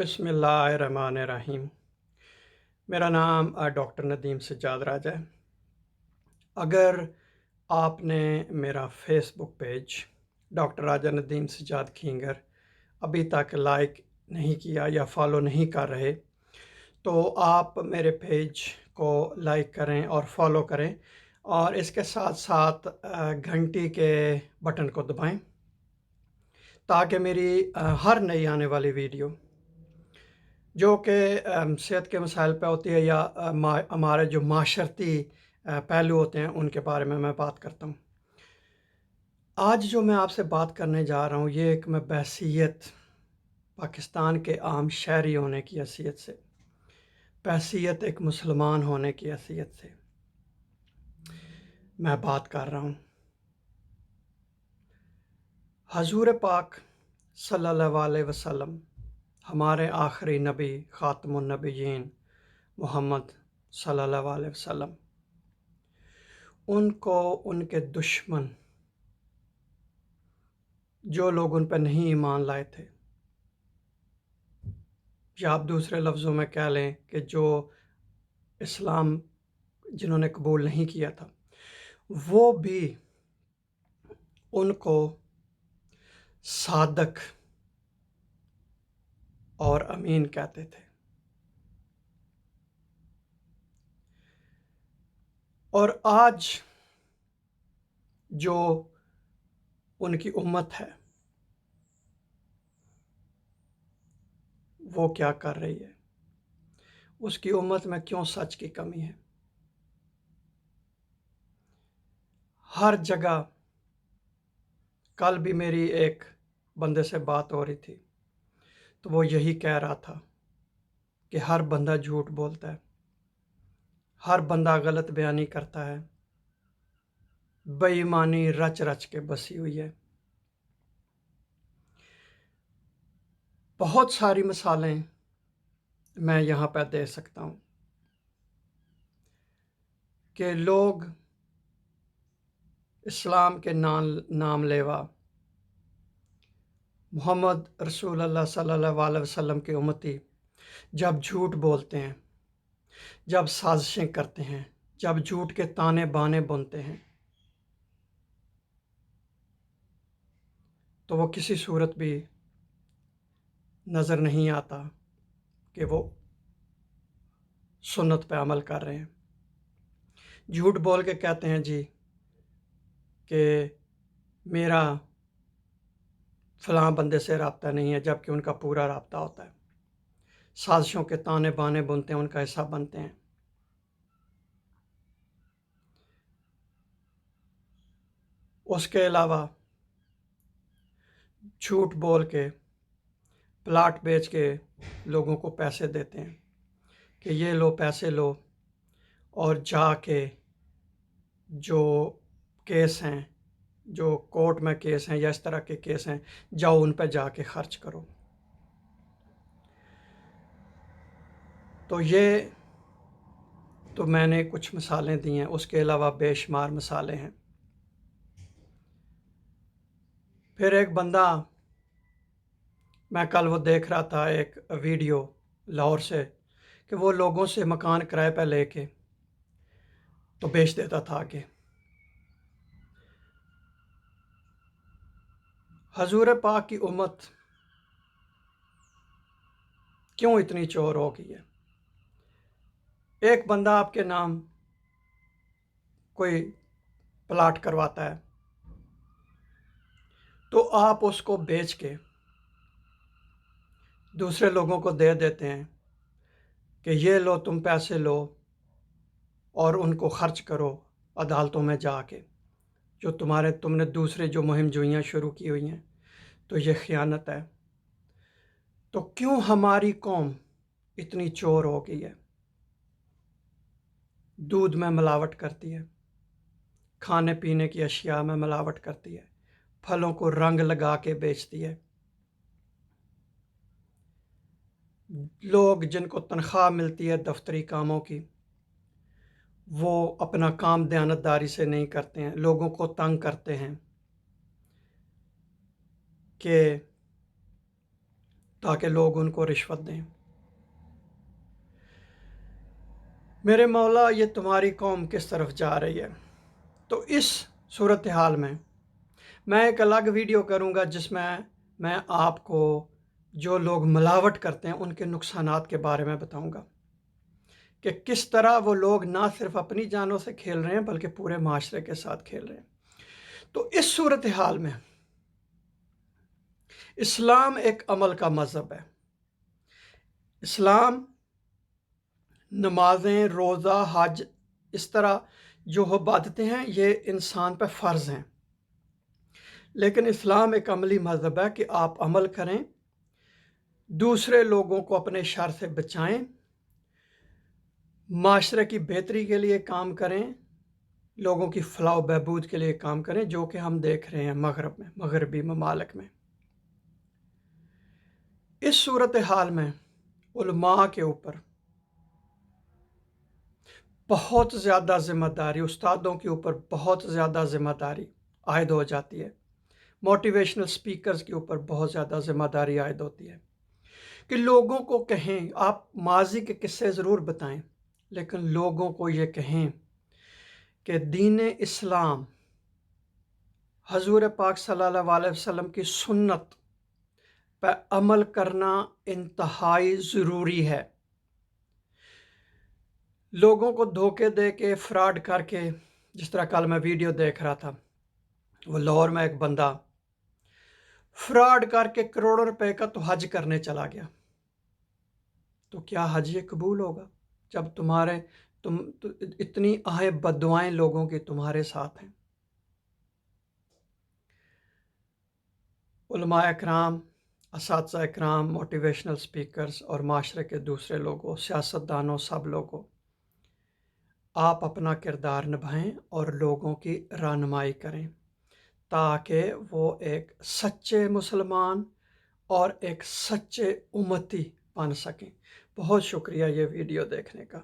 बिस्मिल्लाहिर्रहमानिर्रहीम। मेरा नाम डॉक्टर नदीम सज्जाद राजा है। अगर आपने मेरा फेसबुक पेज डॉक्टर राजा नदीम सज्जाद खींगर अभी तक लाइक नहीं किया या फॉलो नहीं कर रहे तो आप मेरे पेज को लाइक करें और फॉलो करें और इसके साथ साथ घंटी के बटन को दबाएं ताकि मेरी हर नई आने वाली वीडियो जो कि सेहत के मसाइल पे होती है या हमारे जो माशरती पहलू होते हैं उनके बारे में मैं बात करता हूँ। आज जो मैं आपसे बात करने जा रहा हूँ ये एक मैं बहसीयत पाकिस्तान के आम शहरी होने की हैसियत से, बहसीयत एक मुसलमान होने की हैसियत से मैं बात कर रहा हूँ। हजूर पाक सल्लल्लाहु अलैहि वसल्लम हमारे आखिरी नबी ख़ातमुन नबिय्यीन मोहम्मद सल्लल्लाहु अलैहि वसल्लम, उनको उनके दुश्मन जो लोग उन पर नहीं ईमान लाए थे, या आप दूसरे लफ्ज़ों में कह लें कि जो इस्लाम जिन्होंने कबूल नहीं किया था, वो भी उनको सादक और अमीन कहते थे। और आज जो उनकी उम्मत है वो क्या कर रही है, उसकी उम्मत में क्यों सच की कमी है। हर जगह, कल भी मेरी एक बंदे से बात हो रही थी तो वो यही कह रहा था कि हर बंदा झूठ बोलता है, हर बंदा गलत बयानी करता है, बेईमानी रच रच के बसी हुई है। बहुत सारी मिसालें मैं यहाँ पर दे सकता हूँ कि लोग इस्लाम के नाम लेवा मोहम्मद रसूलुल्लाह सल्लल्लाहु अलैहि वसल्लम के उम्मती जब झूठ बोलते हैं, जब साजिशें करते हैं, जब झूठ के ताने बाने बुनते हैं तो वो किसी सूरत भी नज़र नहीं आता कि वो सुन्नत पे अमल कर रहे हैं। झूठ बोल के कहते हैं जी कि मेरा फ़लाँ बंदे से राब्ता नहीं है, जबकि उनका पूरा राब्ता होता है। साजिशों के ताने बाने बुनते हैं, उनका हिस्सा बनते हैं। उसके अलावा झूठ बोल के प्लाट बेच के लोगों को पैसे देते हैं कि ये लो पैसे लो और जाके जो केस हैं, जो कोर्ट में केस हैं या इस तरह के केस हैं, जाओ उन पर जाके खर्च करो। तो ये तो मैंने कुछ मिसालें दी हैं, उसके अलावा बेशुमार मिसालें हैं। फिर एक बंदा, मैं कल वो देख रहा था एक वीडियो लाहौर से, कि वो लोगों से मकान किराए पर लेके तो बेच देता था आगे। हजूर पाक की उम्मत क्यों इतनी चोर हो गई है। एक बंदा आपके नाम कोई प्लाट करवाता है तो आप उसको बेच के दूसरे लोगों को दे देते हैं कि ये लो तुम पैसे लो और उनको खर्च करो अदालतों में जाके, जो तुमने दूसरे जो मुहिम जुइयाँ शुरू की हुई हैं। तो ये खयानत है। तो क्यों हमारी कौम इतनी चोर हो गई है, दूध में मिलावट करती है, खाने पीने की अशिया में मिलावट करती है, फलों को रंग लगा के बेचती है। लोग जिनको तनख्वाह मिलती है दफ्तरी कामों की, वो अपना काम दयानतदारी से नहीं करते हैं, लोगों को तंग करते हैं कि تاکہ لوگ ان کو رشوت دیں۔ میرے مولا، یہ تمہاری قوم کس طرف جا رہی ہے؟ تو اس صورتحال میں ایک الگ ویڈیو کروں گا جس میں آپ کو جو لوگ ملاوٹ کرتے ہیں ان کے نقصانات کے بارے میں بتاؤں گا کہ کس طرح وہ لوگ نہ صرف اپنی جانوں سے کھیل رہے ہیں بلکہ پورے معاشرے کے ساتھ کھیل رہے ہیں۔ تو اس صورتحال میں اسلام ایک عمل کا مذہب ہے۔ اسلام نمازیں، روزہ، حج، اس طرح جو عبادتیں ہیں یہ انسان پہ فرض ہیں، لیکن اسلام ایک عملی مذہب ہے کہ آپ عمل کریں، دوسرے لوگوں کو اپنے شر سے بچائیں، معاشرے کی بہتری کے لیے کام کریں، لوگوں کی فلاح و بہبود کے لیے کام کریں، جو کہ ہم دیکھ رہے ہیں مغربی ممالک میں۔ اس صورتحال میں علماء کے اوپر بہت زیادہ ذمہ داری، استادوں کے اوپر بہت زیادہ ذمہ داری عائد ہو جاتی ہے، موٹیویشنل سپیکرز کے اوپر بہت زیادہ ذمہ داری عائد ہوتی ہے کہ لوگوں کو کہیں، آپ ماضی کے قصے ضرور بتائیں لیکن لوگوں کو یہ کہیں کہ دین اسلام، حضور پاک صلی اللہ علیہ وسلم کی سنت پہ عمل کرنا انتہائی ضروری ہے۔ لوگوں کو دھوکے دے کے، فراڈ کر کے، جس طرح کل میں ویڈیو دیکھ رہا تھا، وہ لاہور میں ایک بندہ فراڈ کر کے کروڑوں روپے کا تو حج کرنے چلا گیا، تو کیا حج یہ قبول ہوگا جب تم اتنی آہیں بددعائیں لوگوں کی تمہارے ساتھ ہیں؟ علماء اکرام، اساتذہ اکرام، موٹیویشنل سپیکرز اور معاشرے کے دوسرے لوگوں، سیاستدانوں، سب لوگوں، آپ اپنا کردار نبھائیں اور لوگوں کی رہنمائی کریں تاکہ وہ ایک سچے مسلمان اور ایک سچے امتی بن سکیں۔ بہت شکریہ یہ ویڈیو دیکھنے کا۔